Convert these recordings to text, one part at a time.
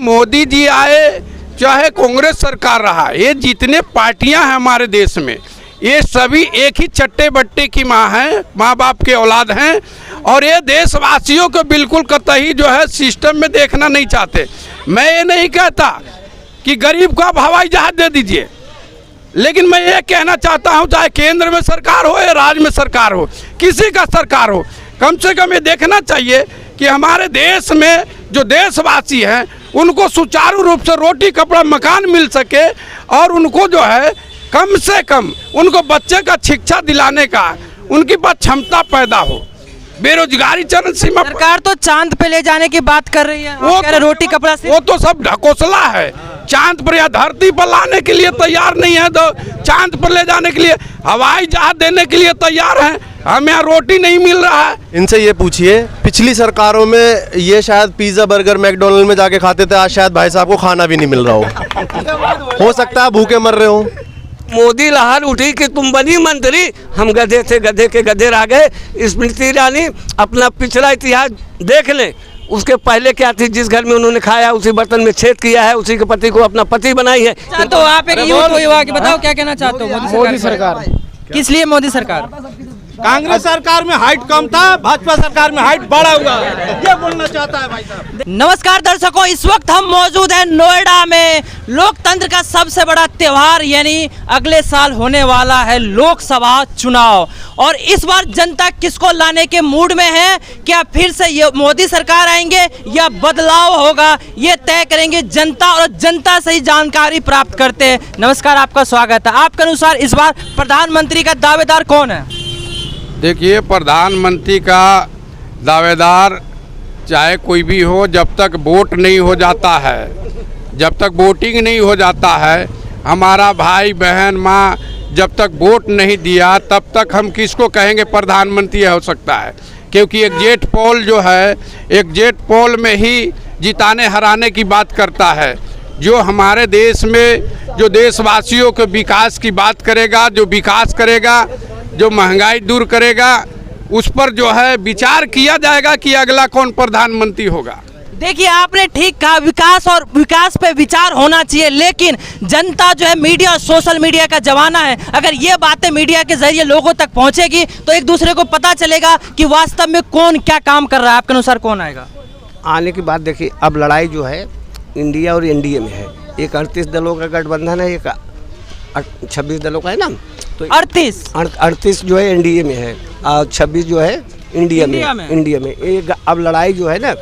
मोदी जी आए चाहे कांग्रेस सरकार रहा, ये जितने पार्टियां हैं हमारे देश में, ये सभी एक ही चट्टे बट्टे की माँ हैं, माँ बाप के औलाद हैं। और ये देशवासियों को बिल्कुल कतई जो है सिस्टम में देखना नहीं चाहते। मैं ये नहीं कहता कि गरीब को आप हवाई जहाज दे दीजिए, लेकिन मैं ये कहना चाहता हूँ चाहे केंद्र में सरकार हो या राज्य में सरकार हो, किसी का सरकार हो, कम से कम ये देखना चाहिए कि हमारे देश में जो देशवासी हैं उनको सुचारू रूप से रोटी कपड़ा मकान मिल सके और उनको जो है कम से कम उनको बच्चे का शिक्षा दिलाने का उनकी पास क्षमता पैदा हो। बेरोजगारी चरण सीमा सरकार तो चांद पे ले जाने की बात कर रही है, वो कह रहे रोटी कपड़ा से। वो तो सब ढकोसला है। चांद पर या धरती पर लाने के लिए तैयार नहीं है, तो चांद पर ले जाने के लिए हवाई जहाज देने के लिए तैयार है, हमें यहाँ रोटी नहीं मिल रहा है। इनसे ये पूछिए, पिछली सरकारों में ये शायद पिज्जा बर्गर मैकडोनल्ड में जाके खाते थे, आज शायद भाई साहब को खाना भी नहीं मिल रहा हो सकता है भूखे मर रहे हो। मोदी लहर उठी कि तुम बनी मंत्री, हम गधे थे, गधे के गधे रह गए। स्मृति ईरानी अपना पिछला इतिहास देख लें, उसके पहले क्या थी, जिस घर में उन्होंने खाया उसी बर्तन में छेद किया है, उसी के पति को अपना पति बनाई है। तो आप एक युवा की बताओ क्या कहना चाहते हो? मोदी सरकार किस लिए मोदी सरकार? कांग्रेस सरकार में हाइट कम था, भाजपा सरकार में हाइट बढ़ा हुआ है, ये बोलना चाहता है भाई साहब। नमस्कार दर्शकों, इस वक्त हम मौजूद हैं नोएडा में। लोकतंत्र का सबसे बड़ा त्योहार यानी अगले साल होने वाला है लोकसभा चुनाव, और इस बार जनता किसको लाने के मूड में है? क्या फिर से ये मोदी सरकार आएंगे या बदलाव होगा, ये तय करेंगे जनता, और जनता से ही जानकारी प्राप्त करते हैं। नमस्कार, आपका स्वागत है। आपके अनुसार इस बार प्रधानमंत्री का दावेदार कौन है? देखिए, प्रधानमंत्री का दावेदार चाहे कोई भी हो, जब तक वोट नहीं हो जाता है, जब तक वोटिंग नहीं हो जाता है, हमारा भाई बहन माँ जब तक वोट नहीं दिया तब तक हम किसको कहेंगे प्रधानमंत्री हो सकता है। क्योंकि एग्जिट पोल जो है, एग्जिट पोल में ही जिताने हराने की बात करता है। जो हमारे देश में जो देशवासियों के विकास की बात करेगा, जो विकास करेगा, जो महंगाई दूर करेगा, उस पर जो है विचार किया जाएगा कि अगला कौन प्रधानमंत्री होगा। देखिए, आपने ठीक कहा, विकास और विकास पे विचार होना चाहिए, लेकिन जनता जो है, मीडिया और सोशल मीडिया का जमाना है। अगर ये बातें मीडिया के जरिए लोगों तक पहुंचेगी तो एक दूसरे को पता चलेगा कि वास्तव में कौन क्या काम कर रहा है। आपके अनुसार कौन आएगा? आने की बात देखिए, अब लड़ाई जो है इंडिया और एनडीए में है। एक 38 दलों का गठबंधन है, एक 26 दलों का है ना, तो 38 जो है एनडीए में है और 26 जो है इंडिया में। एक अब लड़ाई जो है ना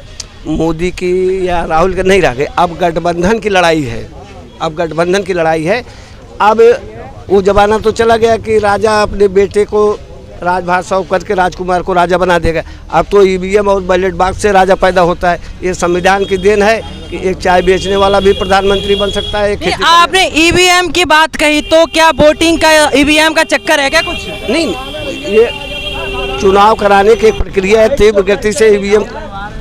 मोदी की या राहुल की नहीं रह गई, अब गठबंधन की लड़ाई है। अब गठबंधन की लड़ाई है। अब वो जमाना तो चला गया कि राजा अपने बेटे को राजभार सौंप करके राजकुमार को राजा बना देगा। अब तो ईवीएम और बैलेट बॉक्स से राजा पैदा होता है। ये संविधान की देन है कि एक चाय बेचने वाला भी प्रधानमंत्री बन सकता है। आपने ईवीएम की बात कही, तो क्या वोटिंग का ईवीएम का चक्कर है क्या? कुछ नहीं, ये चुनाव कराने की एक प्रक्रिया है, तीव्र गति से ईवीएम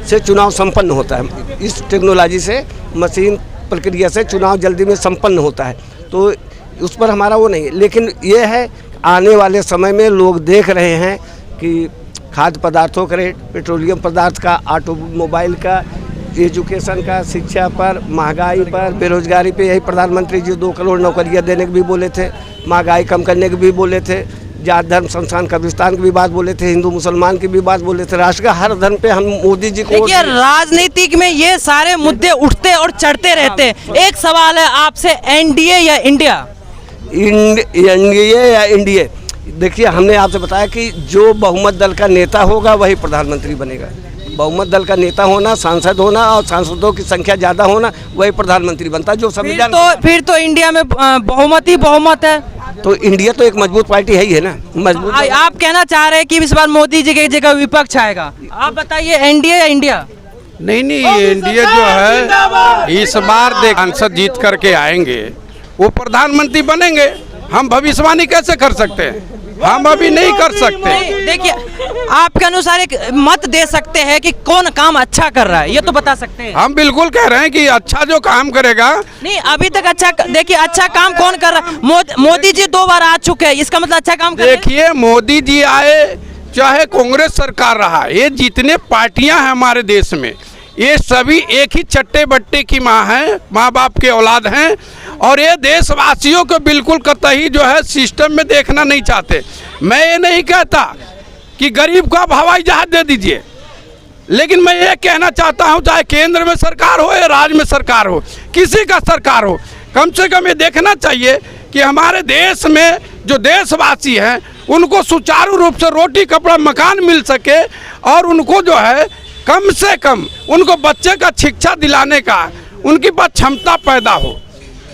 से चुनाव संपन्न होता है। इस टेक्नोलॉजी से, मशीन प्रक्रिया से चुनाव जल्दी में संपन्न होता है, तो उस पर हमारा वो नहीं है। लेकिन ये है, आने वाले समय में लोग देख रहे हैं कि खाद्य पदार्थों का रेट, पेट्रोलियम पदार्थ का, ऑटोमोबाइल का, एजुकेशन का, शिक्षा पर, महंगाई पर, बेरोजगारी पे, यही प्रधानमंत्री जी 2 करोड़ नौकरियां देने की भी बोले थे, महंगाई कम करने की भी बोले थे, जात धर्म संस्थान का विस्तार की भी बात बोले थे, हिंदू मुसलमान की भी बात बोले थे, राष्ट्र का हर धर्म पे हम मोदी जी को। देखिए, राजनीतिक में ये सारे मुद्दे उठते और चढ़ते रहते। एक सवाल है आपसे, एनडीए या इंडिया? एनडीए या इंडिया? देखिए, हमने आपसे बताया कि जो बहुमत दल का नेता होगा वही प्रधानमंत्री बनेगा। बहुमत दल का नेता होना, सांसद होना और सांसदों की संख्या ज़्यादा होना, वही प्रधानमंत्री बनता है। जो संविधान फिर तो इंडिया में बहुमत ही बहुमत है, तो इंडिया तो एक मजबूत पार्टी है ही है ना, मजबूत। आप कहना चाह रहे हैं कि इस बार मोदी जी की जगह विपक्ष आएगा? आप बताइए, एनडीए या इंडिया? नहीं, एनडीए जो है इस बार सांसद जीत करके आएंगे, वो प्रधानमंत्री बनेंगे। हम भविष्यवाणी कैसे कर सकते हैं? हम अभी नहीं कर सकते। देखिए, आपके अनुसार एक मत दे सकते हैं कि कौन काम अच्छा कर रहा है, ये तो बता सकते हैं। हम बिल्कुल कह रहे हैं कि अच्छा जो काम करेगा। नहीं, अभी तक अच्छा, देखिए अच्छा काम कौन कर रहा है? मोदी जी 2 बार आ चुके हैं, इसका मतलब अच्छा काम कर रहे हैं। देखिए, मोदी जी आए चाहे कांग्रेस सरकार रहा, ये जितने पार्टियां हैं हमारे देश में, ये सभी एक ही चट्टे बट्टे की माँ हैं, माँ बाप के औलाद हैं। और ये देशवासियों को बिल्कुल कतई जो है सिस्टम में देखना नहीं चाहते। मैं ये नहीं कहता कि गरीब को आप हवाई जहाज दे दीजिए, लेकिन मैं ये कहना चाहता हूँ चाहे केंद्र में सरकार हो या राज्य में सरकार हो, किसी का सरकार हो, कम से कम ये देखना चाहिए कि हमारे देश में जो देशवासी हैं उनको सुचारू रूप से रोटी कपड़ा मकान मिल सके और उनको जो है कम से कम उनको बच्चे का शिक्षा दिलाने का उनके पास क्षमता पैदा हो।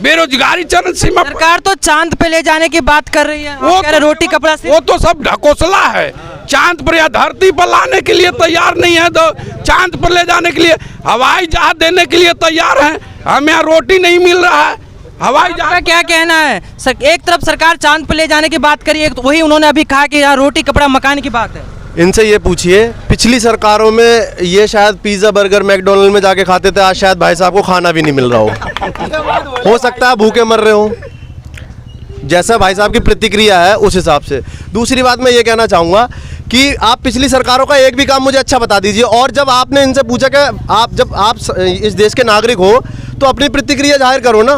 बेरोजगारी चरम सीमा पर- सरकार तो चांद पे ले जाने की बात कर रही है, आप कह रहे रोटी कपड़ा से। वो तो सब ढकोसला है। चांद पर या धरती पर लाने के लिए तैयार नहीं है, तो चांद पर ले जाने के लिए हवाई जहाज देने के लिए तैयार हैं। हमें यहाँ रोटी नहीं मिल रहा है, हवाई आपका जहाज। क्या कहना है? एक तरफ सरकार चांद पे ले जाने की बात करी है, तो वही उन्होंने अभी कहा कि यहाँ रोटी कपड़ा मकान की बात है। इनसे ये पूछिए, पिछली सरकारों में ये शायद पिज़्ज़ा बर्गर मैकडोनल्ड में जाके खाते थे, आज शायद भाई साहब को खाना भी नहीं मिल रहा हो सकता है भूखे मर रहे हो। जैसा भाई साहब की प्रतिक्रिया है उस हिसाब से। दूसरी बात मैं ये कहना चाहूँगा कि आप पिछली सरकारों का एक भी काम मुझे अच्छा बता दीजिए। और जब आपने इनसे पूछा कि जब आप इस देश के नागरिक हो तो अपनी प्रतिक्रिया जाहिर करो ना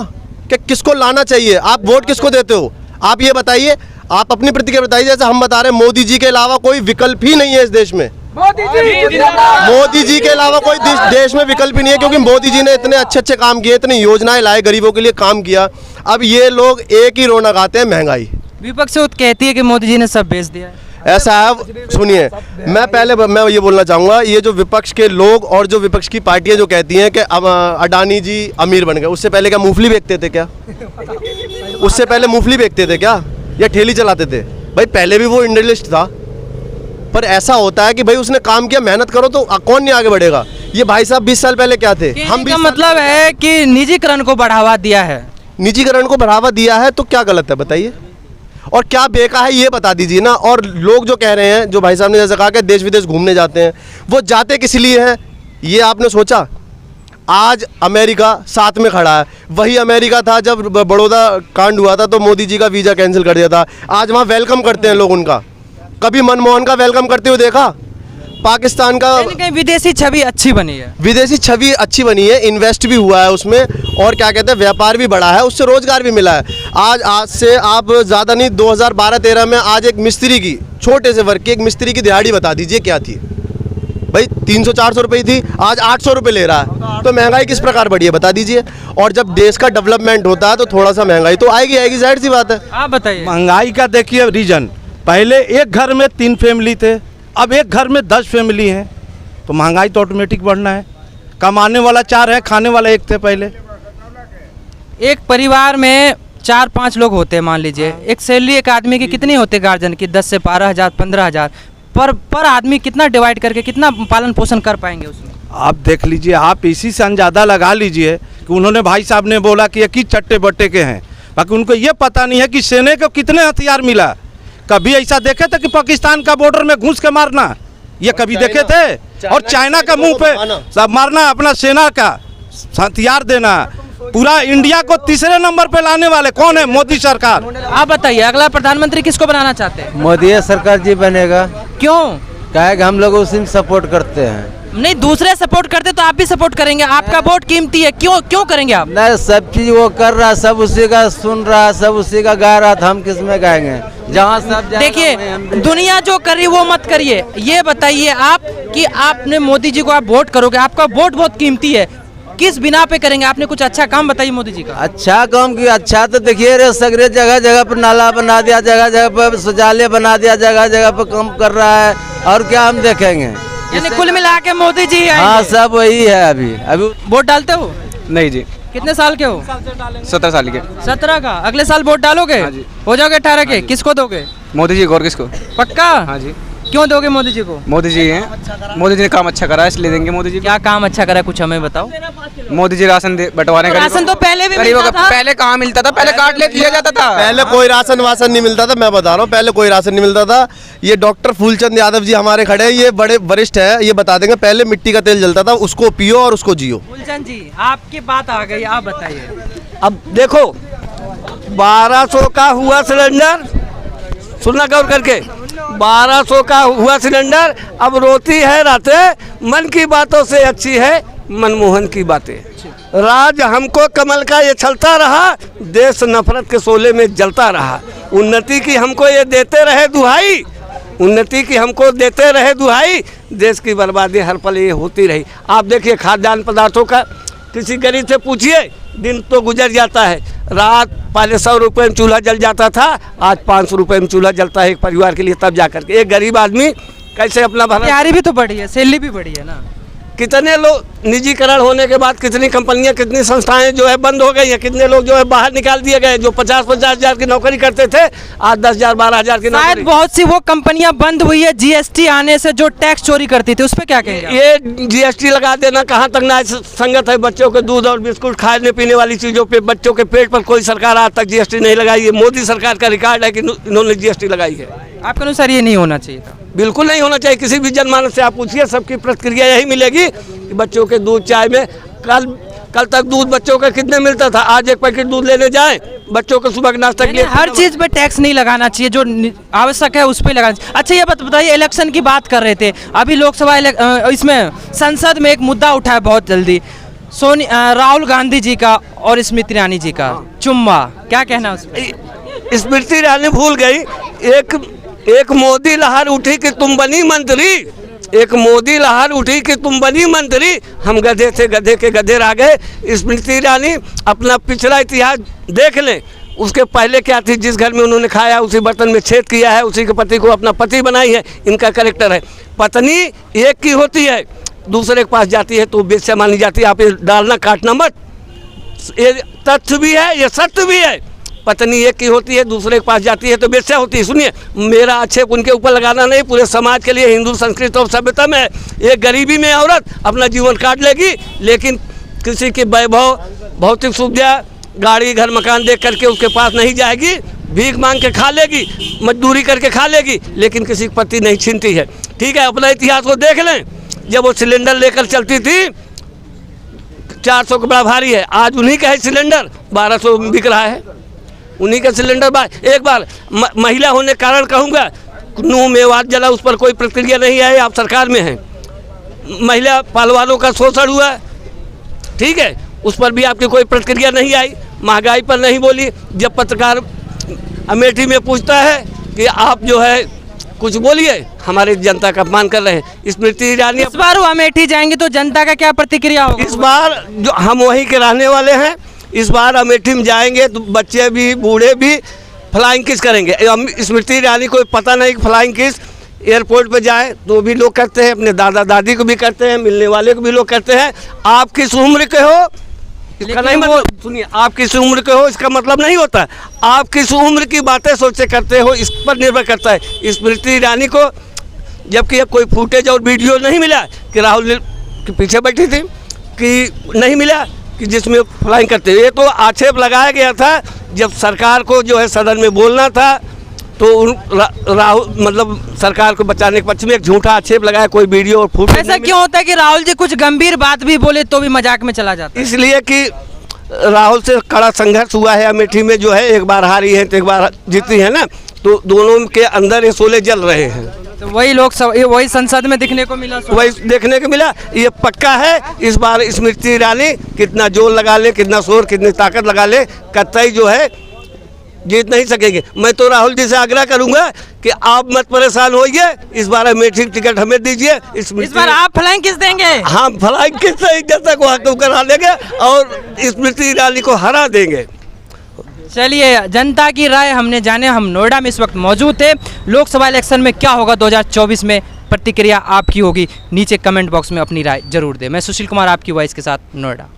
कि किसको लाना चाहिए, आप वोट किसको देते हो, आप ये बताइए, आप अपनी प्रतिक्रिया बताइए। जैसे हम बता रहे हैं मोदी जी के अलावा कोई विकल्प ही नहीं है इस देश में। मोदी जी के अलावा कोई देश में विकल्प ही नहीं है, क्योंकि मोदी जी ने इतने अच्छे अच्छे काम किए, इतनी योजनाएं लाए, गरीबों के लिए काम किया। अब ये लोग एक ही रोना गाते हैं, महंगाई। विपक्ष से कहती है कि मोदी जी ने सब बेच दिया है। ऐसा है, सुनिए, मैं ये बोलना चाहूँगा, ये जो विपक्ष के लोग और जो विपक्ष की पार्टियां जो कहती हैं कि अब अडानी जी अमीर बन गए, उससे पहले क्या मूंगफली बेचते थे क्या? उससे पहले मूंगफली बेचते थे क्या, या ठेली चलाते थे? भाई पहले भी वो इंडस्ट्रियलिस्ट था। पर ऐसा होता है कि भाई उसने काम किया, मेहनत करो तो कौन नहीं आगे बढ़ेगा। ये भाई साहब 20 साल पहले क्या थे, हम भी। मतलब है कि निजीकरण को बढ़ावा दिया है। निजीकरण को बढ़ावा दिया है तो क्या गलत है बताइए, और क्या बेका है ये बता दीजिए ना। और लोग जो कह रहे हैं, जो भाई साहब ने जैसे कहा कि देश विदेश घूमने जाते हैं, वो जाते किस लिए हैं ये आपने सोचा? आज अमेरिका साथ में खड़ा है। वही अमेरिका था जब बड़ौदा कांड हुआ था तो मोदी जी का वीज़ा कैंसिल कर दिया था। आज वहाँ वेलकम करते हैं लोग उनका। कभी मनमोहन का वेलकम करते हुए देखा? पाकिस्तान का कहीं विदेशी छवि अच्छी बनी है, विदेशी छवि अच्छी बनी है, इन्वेस्ट भी हुआ है उसमें, और क्या कहते हैं व्यापार भी बढ़ा है, उससे रोजगार भी मिला है। आज से आप ज़्यादा नहीं 2012-13 में आज एक मिस्त्री की, छोटे से वर्ग की एक मिस्त्री की दिहाड़ी बता दीजिए क्या थी भाई? 300-400 रुपये थी, आज 800 रुपये ले रहा है। तो महंगाई किस प्रकार बढ़ी है बता दीजिए। और जब देश का डेवलपमेंट होता है तो थोड़ा सा महंगाई तो आएगी, जाहिर सी बात है। आप बताइए। महंगाई का देखिए रीजन, पहले एक घर में 3 फैमिली थे, अब एक घर में 10 फैमिली हैं, तो महंगाई तो ऑटोमेटिक बढ़ना है। कमाने वाला 4 है, खाने वाला 1 थे पहले। एक परिवार में 4-5 लोग होते हैं, मान लीजिए एक सैलरी एक आदमी की कितनी होती है गार्जियन की? 10 से 12,000 15,000 पर आदमी कितना डिवाइड करके कितना पालन पोषण कर पाएंगे उसमें? आप देख लीजिए, आप इसी से अंदाजा लगा लीजिए कि उन्होंने, भाई साहब ने बोला कि एक ही चट्टे बट्टे के हैं, बाकी उनको ये पता नहीं है कि सेना को कितने हथियार मिला। कभी ऐसा देखे थे कि पाकिस्तान का बॉर्डर में घुस के मारना, ये कभी देखे थे? और चाइना का मुंह पे सब मारना, अपना सेना का हथियार देना। पूरा इंडिया को तीसरे नंबर पे लाने वाले कौन है? मोदी सरकार। आप बताइए, अगला प्रधानमंत्री किसको बनाना चाहते हैं? मोदी सरकार जी बनेगा। क्यों? कहे हम लोग उसी में सपोर्ट करते हैं। नहीं, दूसरे सपोर्ट करते तो आप भी सपोर्ट करेंगे, आपका वोट कीमती है। क्यों करेंगे आप? नहीं, सब चीज वो कर रहा, सब उसी का सुन रहा, सब उसी का गा रहा था, हम किस में गाएंगे? जहाँ सब देखिए, दुनिया जो कर रही वो मत करिए। ये बताइए आप कि आपने मोदी जी को आप वोट करोगे, आपका वोट बहुत कीमती है, किस बिना पे करेंगे? आपने कुछ अच्छा काम बताइए मोदी जी का। अच्छा काम किया, अच्छा तो देखिए रे, सगरे जगह जगह पर नाला बना दिया, जगह जगह पर शौचालय बना दिया, जगह जगह पर काम कर रहा है, और क्या हम देखेंगे? यानी कुल मिला के मोदी जी आएंगे। हाँ, सब वही है। अभी वोट डालते हो? नहीं जी। कितने साल के हो? 17 साल के। 17 का? अगले साल वोट डालोगे? हाँ जी। हो जाओगे 18 के? किसको दोगे? मोदी जी को। और किसको? पक्का? हाँ जी। क्यों दोगे मोदी जी को? मोदी जी हैं, मोदी जी ने काम अच्छा करा है इसलिए देंगे मोदी जी को। क्या काम अच्छा करा, कुछ हमें बताओ। मोदी जी राशन बंटवाने का। राशन तो पहले भी गरीबों मिलता का था। पहले कहाँ मिलता था? पहले कार्ड ले लिया जाता था। पहले कोई राशन वासन नहीं मिलता था, मैं बता रहा हूँ, पहले कोई राशन नहीं मिलता था। ये डॉक्टर फूलचंद यादव जी हमारे खड़े हैं, ये बड़े वरिष्ठ है, ये बता देंगे। पहले मिट्टी का तेल जलता था, उसको पियो और उसको जियो। फूलचंद जी, आपकी बात आ गई, आप बताइए। अब देखो 1200 का हुआ सिलेंडर, सुनना गौर करके, 1200 का हुआ सिलेंडर। अब रोती है रातें, मन की बातों से अच्छी है मनमोहन की बातें। राज हमको कमल का ये चलता रहा, देश नफरत के शोले में जलता रहा। उन्नति की हमको ये देते रहे दुहाई, उन्नति की हमको देते रहे दुहाई, देश की बर्बादी हर पल ये होती रही। आप देखिए खाद्यान्न पदार्थों का, किसी गरीब से पूछिए, दिन तो गुजर जाता है, रात पहले 100 रुपये में चूल्हा जल जाता था, आज 500 रुपये में चूल्हा जलता है एक परिवार के लिए। तब जा करके एक गरीब आदमी कैसे अपना भरण। तैयारी भी तो बढ़ी है, सैलरी भी बढ़ी है ना। कितने लोग निजीकरण होने के बाद कितनी कंपनियां, कितनी संस्थाएं जो है बंद हो गई हैं, कितने लोग जो है बाहर निकाल दिए गए। जो 50-50 हज़ार की नौकरी करते थे, आज 10,000 12,000 की शायद नौकरी। बहुत सी वो कंपनियां बंद हुई है जीएसटी आने से, जो टैक्स चोरी करती थी, उस पर क्या कहेंगे? ये जीएसटी लगा देना कहाँ तक न्याय संगत है? बच्चों के दूध और बिस्कुट, खाने पीने वाली चीज़ों पे, बच्चों के पेट पर कोई सरकार आज तक जीएसटी नहीं लगाई है। मोदी सरकार का रिकॉर्ड है कि इन्होंने जीएसटी लगाई है। आपके अनुसार ये नहीं होना चाहिए था? बिल्कुल नहीं होना चाहिए। किसी भी जनमानस से आप पूछिए, सबकी प्रतिक्रिया यही मिलेगी कि बच्चों के दूध, चाय में कल तक दूध बच्चों का कितने मिलता था, आज एक पैकेट दूध लेने जाएं बच्चों को सुबह के नाश्ते के लिए। हर चीज पे टैक्स नहीं लगाना चाहिए, जो आवश्यक है उस पे लगाना चाहिए। अच्छा ये बताइए, इलेक्शन की बात कर रहे थे अभी, लोकसभा इसमें संसद में एक मुद्दा उठा है बहुत जल्दी, राहुल गांधी जी का और स्मृति ईरानी जी का चुम्मा, क्या कहना उस पर? स्मृति ईरानी भूल गई, एक मोदी लहर उठी कि तुम बनी मंत्री, एक मोदी लहर उठी कि तुम बनी मंत्री, हम गधे थे, गधे के गधे रह गए। स्मृति ईरानी अपना पिछड़ा इतिहास देख लें, उसके पहले क्या थी, जिस घर में उन्होंने खाया उसी बर्तन में छेद किया है, उसी के पति को अपना पति बनाई है। इनका कैरेक्टर है, पत्नी एक की होती है, दूसरे के पास जाती है तो बेश्या मानी जाती है। आप ये डालना काटना मत, ये तथ्य भी है, ये सत्य भी है। पत्नी एक की होती है, दूसरे के पास जाती है तो बेश्या होती है। सुनिए, मेरा आक्षेप उनके ऊपर लगाना नहीं, पूरे समाज के लिए, हिंदू संस्कृति और सभ्यता में एक गरीबी में औरत अपना जीवन काट लेगी, लेकिन किसी की वैभव, भौतिक सुविधा, गाड़ी, घर, मकान देख करके उसके पास नहीं जाएगी, भीख मांग के खा लेगी, मजदूरी करके खा लेगी, लेकिन किसी की पति नहीं छीनती है। ठीक है, अपना इतिहास को देख लें, जब वो सिलेंडर लेकर चलती थी 400 का बड़ा भारी है, आज उन्हीं का है सिलेंडर 1200 में बिक रहा है, उन्हीं का सिलेंडर। एक बार महिला होने के कारण कहूँगा, नूह मेवात जला, उस पर कोई प्रतिक्रिया नहीं आई, आप सरकार में हैं। महिला पहलवानों का शोषण हुआ, ठीक है, उस पर भी आपकी कोई प्रतिक्रिया नहीं आई। महंगाई पर नहीं बोली। जब पत्रकार अमेठी में पूछता है कि आप जो है कुछ बोलिए, हमारी जनता का अपमान कर रहे हैं। स्मृति ईरानी इस बार वो अमेठी जाएंगे तो जनता का क्या प्रतिक्रिया होगा? इस बार जो हम वहीं के रहने वाले हैं, इस बार अमेठी में जाएंगे तो बच्चे भी बूढ़े भी फ्लाइंग किस करेंगे। स्मृति ईरानी को पता नहीं कि फ्लाइंग किस एयरपोर्ट पे जाए तो भी लोग करते हैं, अपने दादा दादी को भी करते हैं, मिलने वाले को भी लोग करते हैं। आप किस उम्र के हो इसका नहीं मतलब, सुनिए, आप किस उम्र के हो इसका मतलब नहीं होता, आप किस उम्र की बातें सोचे करते हो इस पर निर्भर करता है। स्मृति ईरानी को जबकि अब कोई फुटेज और वीडियो नहीं मिला कि राहुल के पीछे बैठी थी, कि नहीं मिला कि जिसमें फ्लाइंग करते। ये तो आक्षेप लगाया गया था जब सरकार को जो है सदन में बोलना था, तो राहुल मतलब सरकार को बचाने के पक्ष में एक झूठा आक्षेप लगाया, कोई वीडियो और फुटेज। ऐसा क्यों होता है कि राहुल जी कुछ गंभीर बात भी बोले तो भी मजाक में चला जाता है? इसलिए कि राहुल से कड़ा संघर्ष हुआ है अमेठी में, जो है एक बार हारी है तो एक बार जीती है ना, तो दोनों के अंदर ये शोले जल रहे हैं। तो वही लोग वही संसद में दिखने को मिला, वही देखने को मिला। ये पक्का है इस बार स्मृति ईरानी कितना जोर लगा ले, कितना शोर, कितनी ताकत लगा ले, कतई जो है जीत नहीं सकेंगे। मैं तो राहुल जी से आग्रह करूंगा कि आप मत परेशान होइए, इस बार अमेठी टिकट हमें दीजिए। इस बार आप फ्लाइंग किस देंगे? हाँ, फ्लाइंग किस जनता को हक करा देंगे और स्मृति ईरानी को हरा देंगे। चलिए, जनता की राय हमने जाने। हम नोएडा में इस वक्त मौजूद थे। लोकसभा इलेक्शन में क्या होगा 2024 में, प्रतिक्रिया आपकी होगी, नीचे कमेंट बॉक्स में अपनी राय जरूर दें। मैं सुशील कुमार, आपकी वॉइस के साथ, नोएडा।